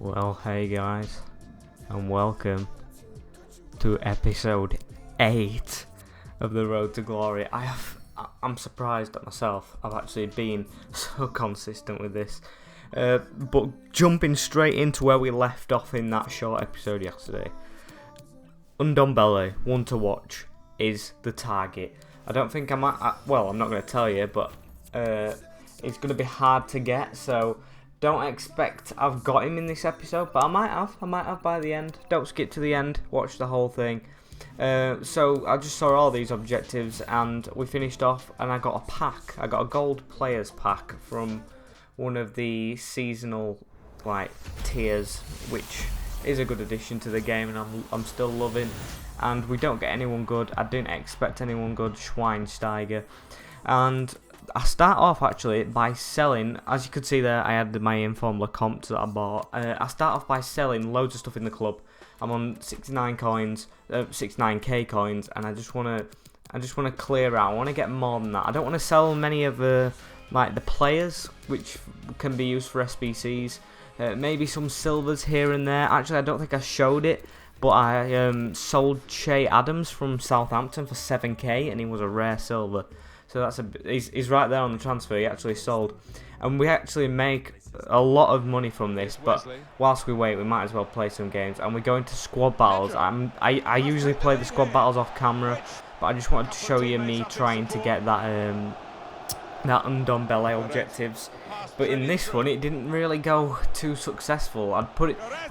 Well, hey guys, and welcome to episode 8 of the Road to Glory. I'm surprised at myself. I've actually been so consistent with this. But jumping straight into where we left off in that short episode yesterday, Ndombele, one to watch, is the target. I don't think I'm not going to tell you, but it's going to be hard to get, so don't expect I've got him in this episode, but I might have by the end. Don't skip to the end, watch the whole thing. So I just saw all these objectives and we finished off and I got a pack. I got a gold players pack from one of the seasonal tiers, which is a good addition to the game and I'm still loving. And we don't get anyone good. I didn't expect anyone good, Schweinsteiger. And I start off actually by selling, as you could see there, I had my Inform Lecomte that I bought. I start off by selling loads of stuff in the club. I'm on 69 coins, 69k coins, and I just wanna clear out. I want to get more than that. I don't want to sell many of the players, which can be used for SBCs. Maybe some silvers here and there. Actually, I don't think I showed it, but I sold Che Adams from Southampton for 7k, and he was a rare silver. So he's right there on the transfer. He actually sold, and we actually make a lot of money from this. But whilst we wait, we might as well play some games, and we go into squad battles. I usually play the squad battles off camera, but I just wanted to show you me trying to get that Ndombele objectives. But in this one, it didn't really go too successful. I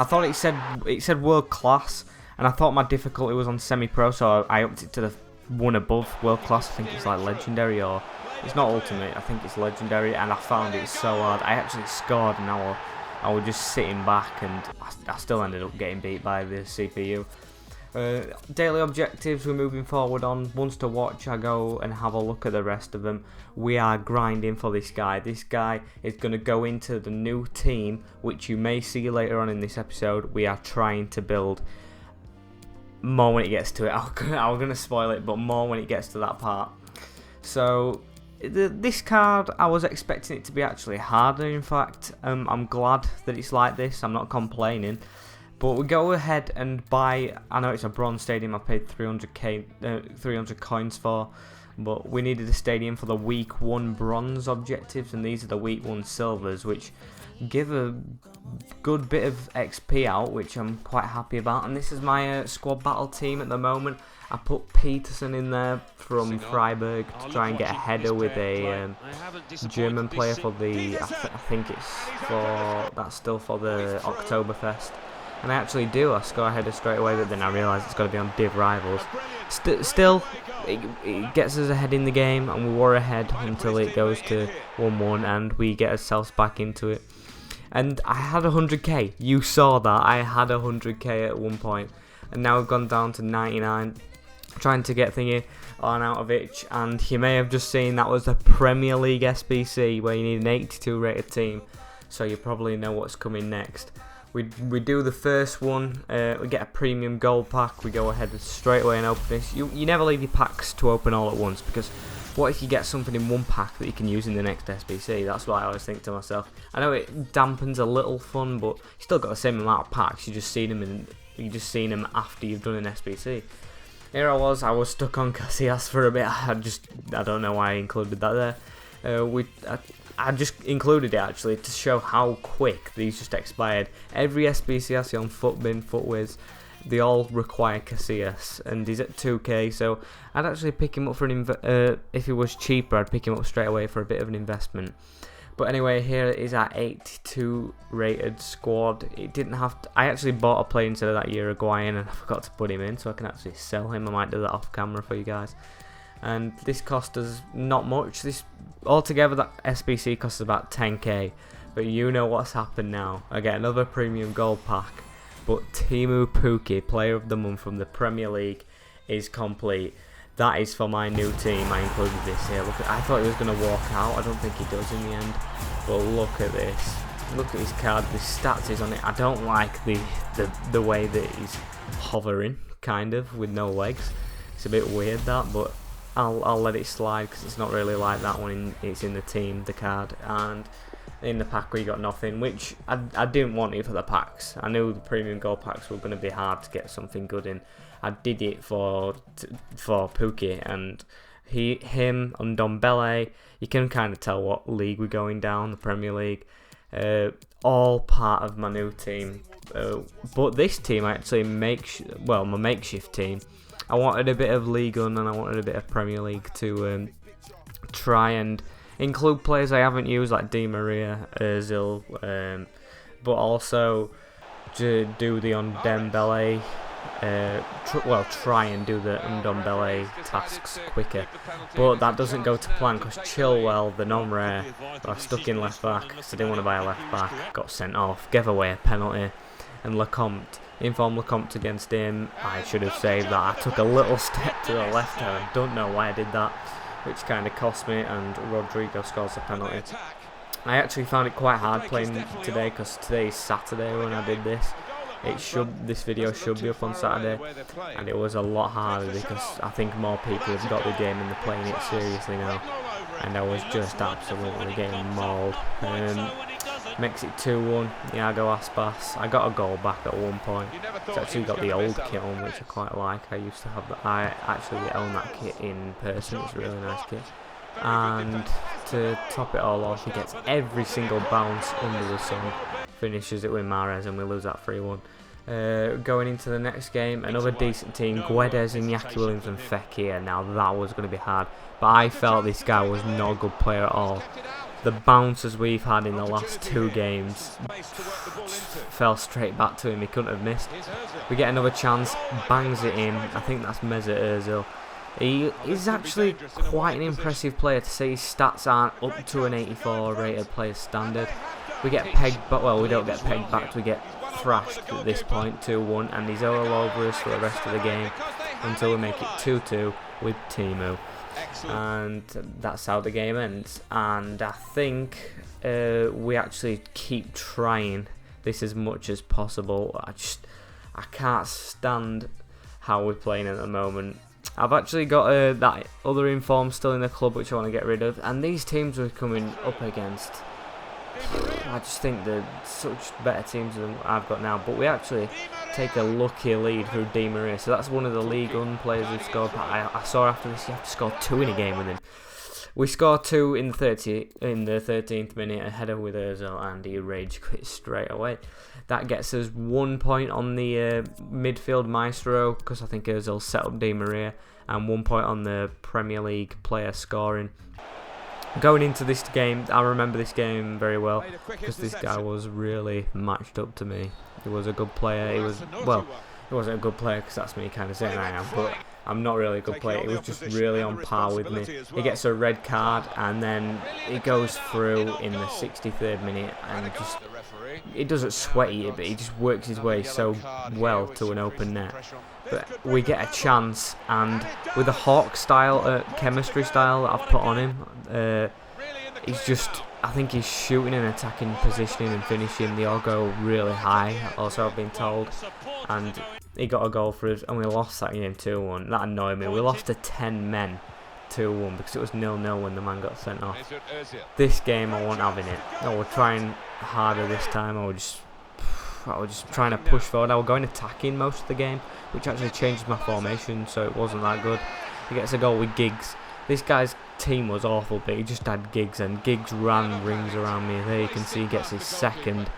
thought it said world class, and I thought my difficulty was on semi-pro, so I upped it to the one above world class. I think it's like legendary, or it's not ultimate, I think it's legendary, and I found it so hard. I actually scored and I was just sitting back and I still ended up getting beat by the CPU. Daily objectives, we're moving forward on. Ones to watch, I go and have a look at the rest of them. We are grinding for this guy. This guy is going to go into the new team, which you may see later on in this episode. We are trying to build. More when it gets to it. I'm going to spoil it, but more when it gets to that part. So this card, I was expecting it to be actually harder. In fact, I'm glad that it's like this. I'm not complaining. But we go ahead and buy. I know it's a bronze stadium. I paid 300 coins for, but we needed a stadium for the week 1 bronze objectives, and these are the week 1 silvers, which give a good bit of XP out, which I'm quite happy about. And this is my squad battle team at the moment. I put Peterson in there from Freiburg to try and get a header with a German player for the. I think that's still for the Oktoberfest. And I actually do. I score a header straight away, but then I realise it's got to be on Div Rivals. Still, it gets us ahead in the game, and we were ahead until it goes to 1-1, and we get ourselves back into it. And I had 100k. You saw that. I had 100k at one point, and now we've gone down to 99. Trying to get thingy on Arnautovic, and you may have just seen that was the Premier League SBC, where you need an 82 rated team. So you probably know what's coming next. We do the first one, we get a premium gold pack, we go ahead and straight away and open this. You never leave your packs to open all at once, because what if you get something in one pack that you can use in the next SBC? That's what I always think to myself. I know it dampens a little fun, but you still got the same amount of packs, you just seen them after you've done an SBC. Here I was stuck on Casillas for a bit. I don't know why I included that there. I just included it actually to show how quick these just expired. Every SBC I see on Footbin, Footwiz, they all require Casillas, and he's at 2k, so I'd actually pick him up for if he was cheaper, I'd pick him up straight away for a bit of an investment. But anyway, here is our 82 rated squad. It didn't have to, I actually bought a player instead of that Uruguayan, and I forgot to put him in, so I can actually sell him. I might do that off camera for you guys. And this cost us not much. This altogether, that SBC cost us about 10k. But you know what's happened now. I get another premium gold pack. But Teemu Pukki, player of the month from the Premier League, is complete. That is for my new team. I included this here. Look, I thought he was going to walk out. I don't think he does in the end. But look at this. Look at his card. The stats is on it. I don't like the way that he's hovering, kind of, with no legs. It's a bit weird that, but I'll let it slide because it's not really like that one. It's in the team, the card, and in the pack where you got nothing, which I didn't want it for the packs. I knew the premium gold packs were going to be hard to get something good in. I did it for Pukki, and him and Ndombele. You can kind of tell what league we're going down, the Premier League. All part of my new team, but this team I actually my makeshift team. I wanted a bit of League One and I wanted a bit of Premier League to try and include players I haven't used like Di Maria, Ozil, but also to do the Ndombele. Try and do the Ndombele tasks quicker, but that doesn't go to plan because Chilwell, the non-rare, I stuck in left back because I didn't want to buy a left back, got sent off, gave away a penalty, and Lecomte, informed Lecomte against him. I should have saved that. I took a little step to the left and I don't know why I did that, which kind of cost me, and Rodrigo scores the penalty. I actually found it quite hard playing today because today is Saturday when I did this. This video should be up on Saturday, and it was a lot harder because I think more people have got the game and they're playing it seriously now, and I was just absolutely getting mauled. Makes it 2-1, Iago Aspas. I got a goal back at one point. It's actually got the old kit on, which I quite like. I used to have that. I actually own that kit in person. It's a really nice kit. And to top it all off, he gets every single bounce under the sun, finishes it with Mahrez, and we lose that 3-1. Going into the next game, another decent team, Guedes, Iñaki Williams and Fekir. Now that was going to be hard, but I felt this guy was not a good player at all. The bounces we've had in the last 2 games fell straight back to him. He couldn't have missed. We get another chance, bangs it in. I think that's Mesut Ozil. He is actually quite an impressive player to say his stats aren't up to an 84 rated player standard. We get pegged, but well, we don't get pegged back. We get thrashed at this point, 2-1, and he's all over us for the rest of the game until we make it 2-2 with Timu. And that's how the game ends. And I think we actually keep trying this as much as possible. I can't stand how we're playing at the moment. I've actually got that other inform still in the club which I want to get rid of, and these teams we're coming up against, I just think they're such better teams than I've got now. But we actually take a lucky lead through Di Maria, so that's one of the League One players who've scored. But I saw after this you have to score 2 in a game with him. We scored 2 in the 13th minute, a header with Ozil, and he rage quit straight away. That gets us 1 point on the midfield maestro, because I think Ozil set up Di Maria, and 1 point on the Premier League player scoring. Going into this game, I remember this game very well, because this guy was really matched up to me. He was a good player. He wasn't a good player because that's me kind of saying I am, but I'm not really a good player. He was just really on par with me. He gets a red card, and then he goes through in the 63rd minute, and just he doesn't sweaty it, but he just works his way so well to an open net. But we get a chance, and with the Hawk style, chemistry style that I've put on him, I think he's shooting and attacking, positioning and finishing. They all go really high, also I've been told. And he got a goal for us, and we lost that game 2-1. That annoyed me. We lost to 10 men 2-1 because it was 0-0 when the man got sent off. This game I wasn't having it. I was trying harder this time. I was just trying to push forward. I was going attacking most of the game, which actually changed my formation, so it wasn't that good. He gets a goal with Giggs. This guy's team was awful, but he just had Giggs, and Giggs ran rings around me. There you can see he gets his second.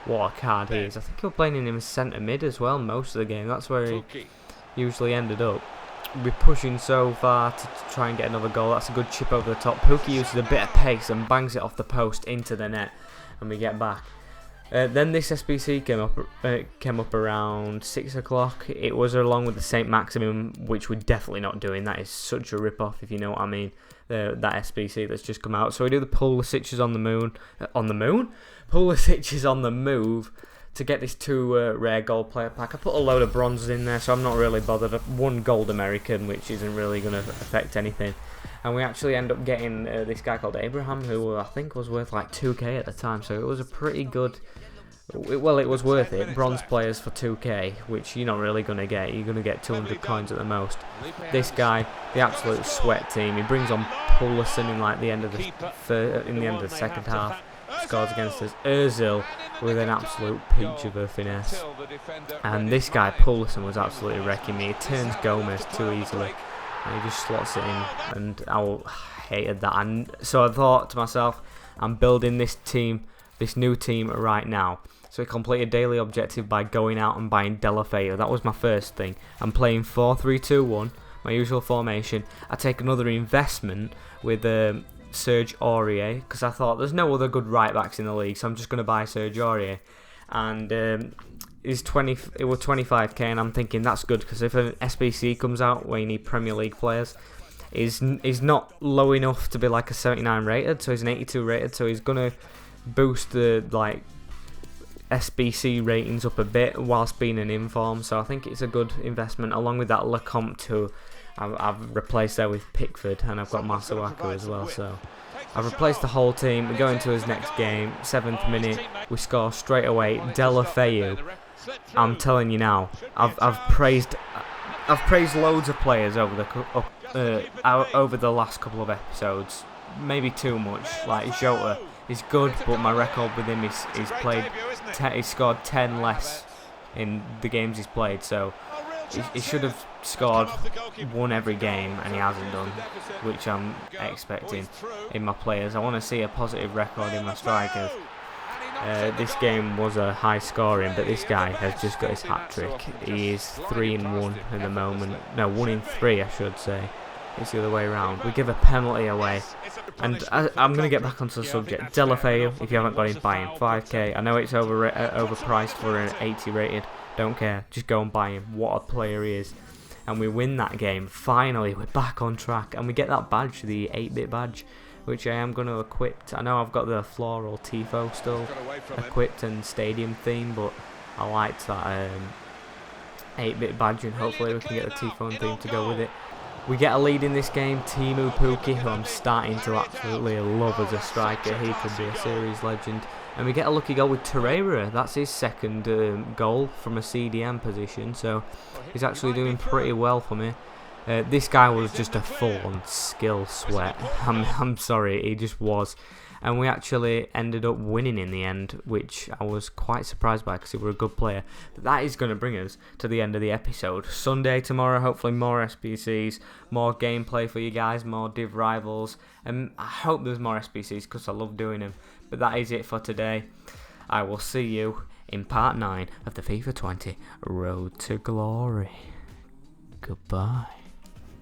What a card he is. I think you're playing him as centre mid as well most of the game. That's where he usually ended up. We're pushing so far to try and get another goal. That's a good chip over the top. Pukki uses a bit of pace and bangs it off the post into the net, and we get back. Then this SBC came up around 6 o'clock. It was along with the St. Maximum, which we're definitely not doing. That is such a rip-off, if you know what I mean. That SBC that's just come out. So we do the Pulisic's on the moon. Pulisic's on the move to get this 2 rare gold player pack. I put a load of bronzes in there, so I'm not really bothered. 1 gold American, which isn't really going to affect anything. And we actually end up getting this guy called Abraham, who I think was worth like 2k at the time. So it was a pretty good. Well, it was worth it. Bronze players for 2k, which you're not really going to get. You're going to get 200 coins at the most. This guy, the absolute sweat team. He brings on Waddle-Stenton in like the end of the second half. scores against us. Ozil with an absolute peach of a finesse. And this guy, Poulsen, was absolutely wrecking me. He turns Gomez too easily. And he just slots it in. And I hated that. And so I thought to myself, I'm building this team, this new team right now. So I complete a daily objective by going out and buying Delafeu. That was my first thing. I'm playing 4-3-2-1, my usual formation. I take another investment with Serge Aurier, because I thought there's no other good right backs in the league, so I'm just going to buy Serge Aurier. And it was 25k, and I'm thinking that's good, because if an SBC comes out where you need Premier League players, he's not low enough to be like a 79 rated, so he's an 82 rated, so he's going to boost the SBC ratings up a bit whilst being an inform, so I think it's a good investment, along with that Lecomte who I've replaced there with Pickford, and I've got Masuaku as well, so I've replaced the whole team. We go into his next game, 7th minute, we score straight away. Delafeu, I'm telling you now, I've praised loads of players over the last couple of episodes, maybe too much. Like Jota is good, but my record with him is he's scored 10 less in the games he's played, so he should have scored one every game, and he hasn't done, which I'm expecting in my players. I want to see a positive record in my strikers. This game was a high scoring, but this guy has just got his hat-trick. He is 3-1 at the moment. No, 1-3 I should say. It's the other way around. We give a penalty away. And I'm going to get back onto the subject. Delafeu, if you haven't got him, buy him. 5k. I know it's overpriced for an 80 rated. Don't care. Just go and buy him. What a player he is. And we win that game. Finally, we're back on track. And we get that badge, the 8-bit badge, which I am going to equip. I know I've got the floral tifo still equipped and stadium theme, but I liked that 8-bit badge, and hopefully we can get the tifo theme to go with it. We get a lead in this game. Teemu Pukki, who I'm starting to absolutely love as a striker. He could be a series legend. And we get a lucky goal with Torreira. That's his second goal from a CDM position, so he's actually doing pretty well for me. This guy was just a full-on skill sweat. I'm sorry, he just was. And we actually ended up winning in the end, which I was quite surprised by because he was a good player. But that is going to bring us to the end of the episode. Sunday tomorrow, hopefully more SBCs, more gameplay for you guys, more Div Rivals. And I hope there's more SBCs because I love doing them. But that is it for today. I will see you in part 9 of the FIFA 20 Road to Glory. Goodbye.